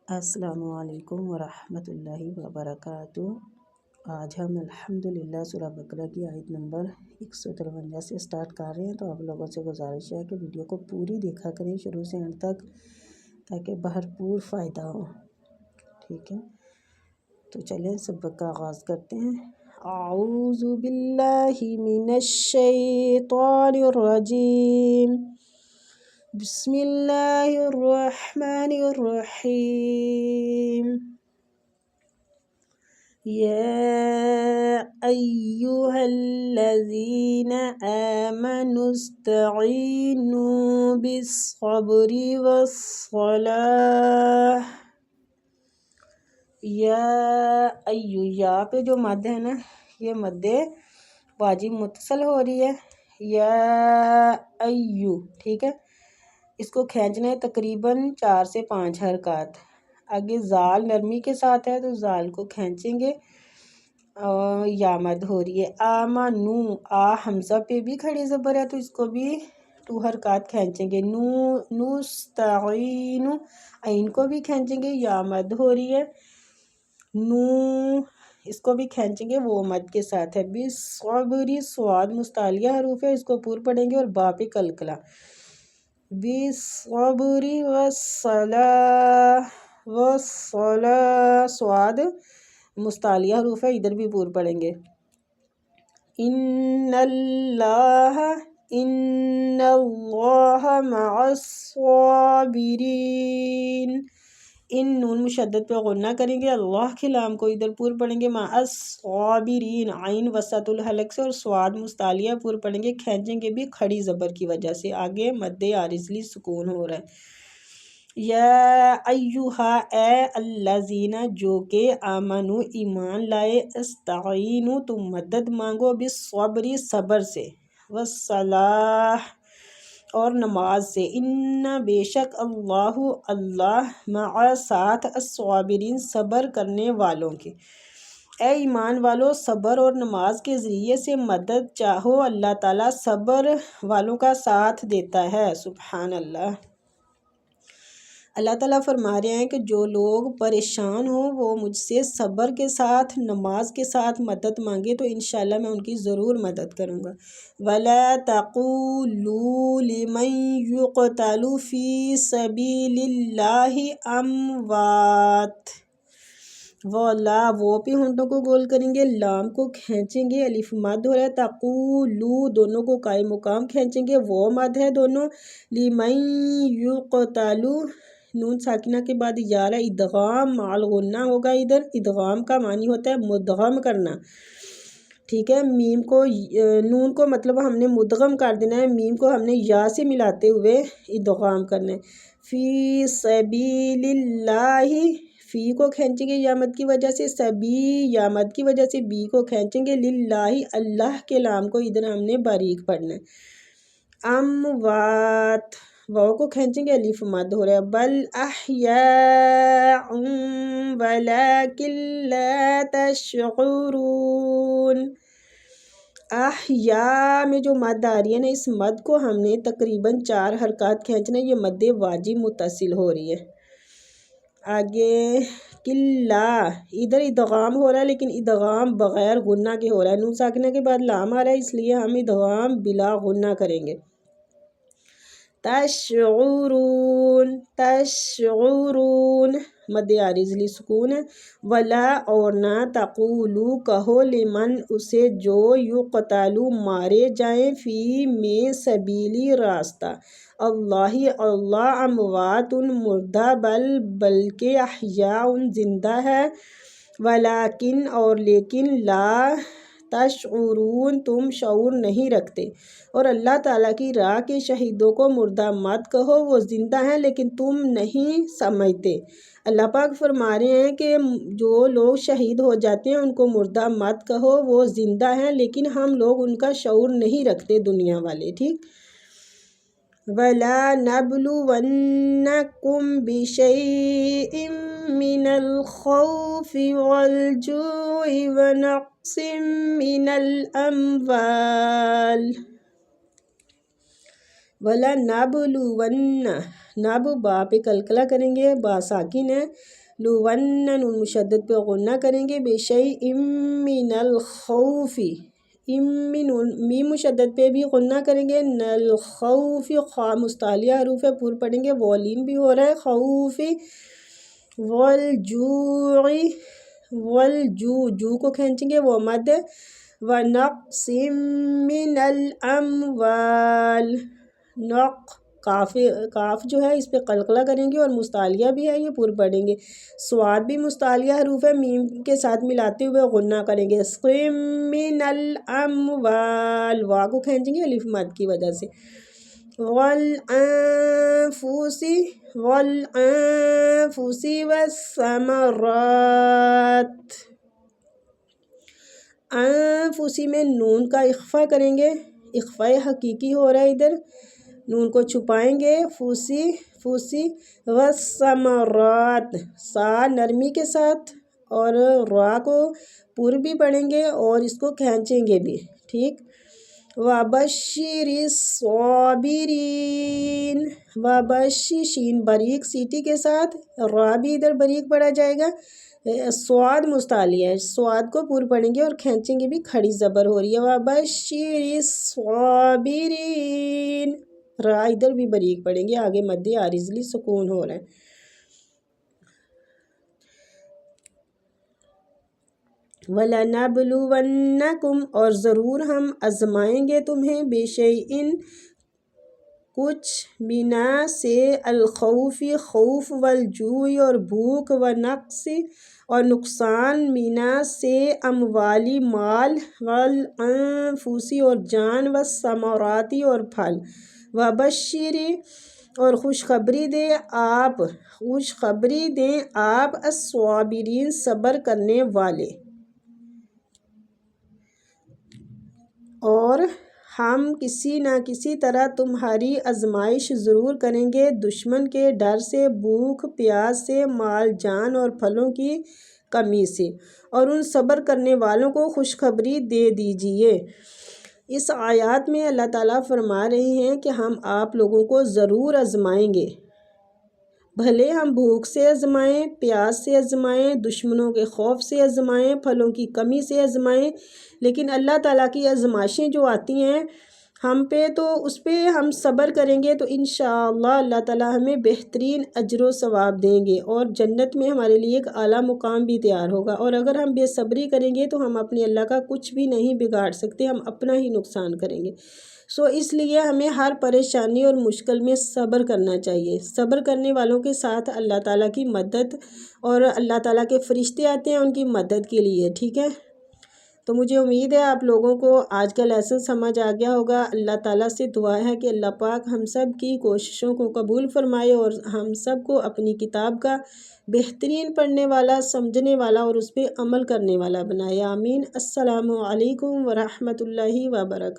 السلام علیکم ورحمۃ اللہ وبرکاتہ۔ آج ہم الحمدللہ سورہ بقرہ کی آیت نمبر 153 سے سٹارٹ کر رہے ہیں، تو آپ لوگوں سے گزارش ہے کہ ویڈیو کو پوری دیکھا کریں شروع سے اینڈ تک، تاکہ بھرپور فائدہ ہو۔ ٹھیک ہے، تو چلیں سبق کا آغاز کرتے ہیں۔ اعوذ باللہ من الشیطان الرجیم، بسم اللہ الرحمن الرحیم۔ یا ایہا الذین آمنوا استعینوا بالصبر والصلاۃ۔ یا پہ جو مد ہے نا، یہ مد واجب متصل ہو رہی ہے، یا ایو، ٹھیک ہے۔ اس کو کھینچنا ہے تقریباً 4 سے 5 حرکات۔ آگے زال نرمی کے ساتھ ہے تو زال کو کھینچیں گے، یا مد ہو رہی ہے۔ آمنو، آ حمزہ پہ بھی کھڑی زبر ہے تو اس کو بھی 2 حرکات کھینچیں گے۔ نستعین، عین کو بھی کھینچیں گے، یا مد ہو رہی ہے۔ نو، اس کو بھی کھینچیں گے، وہ مد کے ساتھ ہے۔ بالصبر، صاد مستعلیہ حروف ہے، اس کو پور پڑھیں گے اور با پہ قلقلہ۔ بالصبر والصلاۃ، صاد مستعلیہ حروف ہے، ادھر بھی پور پڑھیں گے۔ ان اللہ مع الصابرین، ان نون مشدد پہ غنہ کریں گے، اللہ کے لام کو ادھر پور پڑھیں گے، مع الصابرین، عین وسط الحلق سے اور صاد مستعلیہ پور پڑھیں گے، کھینچیں گے بھی کھڑی زبر کی وجہ سے، آگے مد عارضی سکون ہو رہا ہے۔ یا ایہا، اے الذین، جو کہ آمنو ایمان لائے، استعینوا، تم مدد مانگو، بالصبر، صبر سے، والصلاۃ، اور نماز سے، ان، بے شک، اللہ مع، ساتھ، الصابرین، صبر کرنے والوں کے۔ اے ایمان والو، صبر اور نماز کے ذریعے سے مدد چاہو، اللہ تعالیٰ صبر والوں کا ساتھ دیتا ہے۔ سبحان اللہ۔ اللہ تعالیٰ فرما رہے ہیں کہ جو لوگ پریشان ہوں وہ مجھ سے صبر کے ساتھ، نماز کے ساتھ مدد مانگے تو انشاءاللہ میں ان کی ضرور مدد کروں گا۔ وَلَا تَقُولُوا لِمَن يُقْتَلُ فِي سَبِيلِ اللَّهِ أَمْوَاتٌ، وہ پہ ہونٹوں کو گول کریں گے، لام کو کھینچیں گے، الف مد ہو رہا ہے، تقولو، دونوں کو قائم مقام کھینچیں گے، وہ مد ہے دونوں، لمن یقتلو، نون ساکنہ کے بعد یارہ، ادغام مع غنہ ہوگا، ادھر ادغام کا معنی ہوتا ہے مدغم کرنا، ٹھیک ہے۔ میم کو، نون کو مطلب ہم نے مدغم کر دینا ہے، میم کو ہم نے یا سے ملاتے ہوئے ادغام کرنا ہے۔ فی سبیل اللہ، فی کو کھینچیں گے یا مد کی وجہ سے، سبی یا مد کی وجہ سے بی کو کھینچیں گے، للہ، اللہ کے لام کو ادھر ہم نے باریک پڑھنا ہے۔ اموات، واو کو کھینچیں گے، الف مد ہو رہا ہے۔ بل احیاء ولکن لا تشعرون، احیاء میں جو مد آ رہی ہے نا، اس مد کو ہم نے تقریباً 4 حرکات کھینچنا ہے، یہ مد واجب متصل ہو رہی ہے۔ آگے کلا، ادھر ادغام ہو رہا ہے لیکن ادغام بغیر غنہ کے ہو رہا ہے، نون ساکنہ کے بعد لام آ رہا ہے، اس لیے ہم ادغام بلا غنہ کریں گے۔ تشعرون، مد عارضی سکون ہے۔ ولا، اور نہ، تقولو، کہو، لمن، اسے، جو، یقتلو، مارے جائیں، فی، میں، سبیلی، راستہ، اللہ، اموات، مردہ، بلکہ، احیاء، زندہ ہے، ولیکن، اور لیکن، لا تشعرون، تم شعور نہیں رکھتے، اور اللہ تعالیٰ کی راہ کے شہیدوں کو مردہ مت کہو، وہ زندہ ہیں لیکن تم نہیں سمجھتے۔ اللہ پاک فرما رہے ہیں کہ جو لوگ شہید ہو جاتے ہیں ان کو مردہ مت کہو، وہ زندہ ہیں لیکن ہم لوگ ان کا شعور نہیں رکھتے دنیا والے، ٹھیک۔ وَلَنَبْلُوَنَّكُمْ بِشَيْءٍ مِّنَ الْخَوْفِ وَالْجُوعِ وَنَقْصٍ مِّنَ الْأَمْوَالِ، ولا نبلون، نب با پہ کلکلا کریں گے، با ساکن ہے، لون نون مشدد پہ غنہ کریں گے، بشیء من الخوف، میم مشدد پہ بھی غنہ کریں گے، الخوف خا مستعلیہ حروف ہے، پور پڑھیں گے، والین بھی ہو رہا ہے، خوف، والجوع، جو کو کھینچیں گے وہ مد، ونقص من الاموال، کاف جو ہے اس پہ قلقلہ کریں گے اور مستعلیہ بھی ہے، یہ پور پڑھیں گے، سواد بھی مستعلیہ حروف ہے، میم کے ساتھ ملاتے ہوئے غنہ کریں گے، قم من الاموال، وا کو کھینچیں گے الف مد کی وجہ سے، والانفس والثمرات، انفسی میں نون کا اخفا کریں گے، اخفاء حقیقی ہو رہا ہے ادھر، نون کو چھپائیں گے، فوسی والثمرات، سا نرمی کے ساتھ اور را کو پور بھی پڑھیں گے اور اس کو کھینچیں گے بھی، ٹھیک، وبشر الصابرین، وبشر شین باریک سیٹی کے ساتھ، را بھی ادھر باریک پڑھا جائے گا، سواد مستعلیہ ہے، سواد کو پور پڑھیں گے اور کھینچیں گے بھی، کھڑی زبر ہو رہی ہے، وبشر الصابرین، را ادھر بھی باریک پڑھیں گے، آگے مد عارضی سکون ہو رہا ہے، وَلَنَبْلُوَنَّكُمْ، اور ضرور ہم آزمائیں گے تمہیں، بِشَیْءٍ کچھ، مِنَ سے الخوف خوف، والجوع اور بھوک، ونقص اور نقصان، مِنَ سے اموالی مال، والانفس اور جان، والثمرات اور پھل، وبشر اور خوشخبری دیں آپ الصابرین صبر کرنے والے، اور ہم کسی نہ کسی طرح تمہاری آزمائش ضرور کریں گے، دشمن کے ڈر سے، بھوک پیاس سے، مال جان اور پھلوں کی کمی سے، اور ان صبر کرنے والوں کو خوشخبری دے دیجئے۔ اس آیات میں اللہ تعالیٰ فرما رہے ہیں کہ ہم آپ لوگوں کو ضرور آزمائیں گے، بھلے ہم بھوک سے آزمائیں، پیاس سے آزمائیں، دشمنوں کے خوف سے آزمائیں، پھلوں کی کمی سے آزمائیں، لیکن اللہ تعالیٰ کی آزمائشیں جو آتی ہیں ہم پہ تو اس پہ ہم صبر کریں گے تو انشاءاللہ اللہ تعالیٰ ہمیں بہترین اجر و ثواب دیں گے، اور جنت میں ہمارے لیے ایک اعلیٰ مقام بھی تیار ہوگا، اور اگر ہم بے صبری کریں گے تو ہم اپنے اللہ کا کچھ بھی نہیں بگاڑ سکتے، ہم اپنا ہی نقصان کریں گے، اس لیے ہمیں ہر پریشانی اور مشکل میں صبر کرنا چاہیے، صبر کرنے والوں کے ساتھ اللہ تعالیٰ کی مدد اور اللہ تعالیٰ کے فرشتے آتے ہیں ان کی مدد کے لیے، ٹھیک ہے۔ تو مجھے امید ہے آپ لوگوں کو آج کا لیسن سمجھ آ گیا ہوگا، اللہ تعالیٰ سے دعا ہے کہ اللہ پاک ہم سب کی کوششوں کو قبول فرمائے اور ہم سب کو اپنی کتاب کا بہترین پڑھنے والا، سمجھنے والا اور اس پہ عمل کرنے والا بنائے، آمین۔ السلام علیکم ورحمۃ اللہ وبرکاتہ۔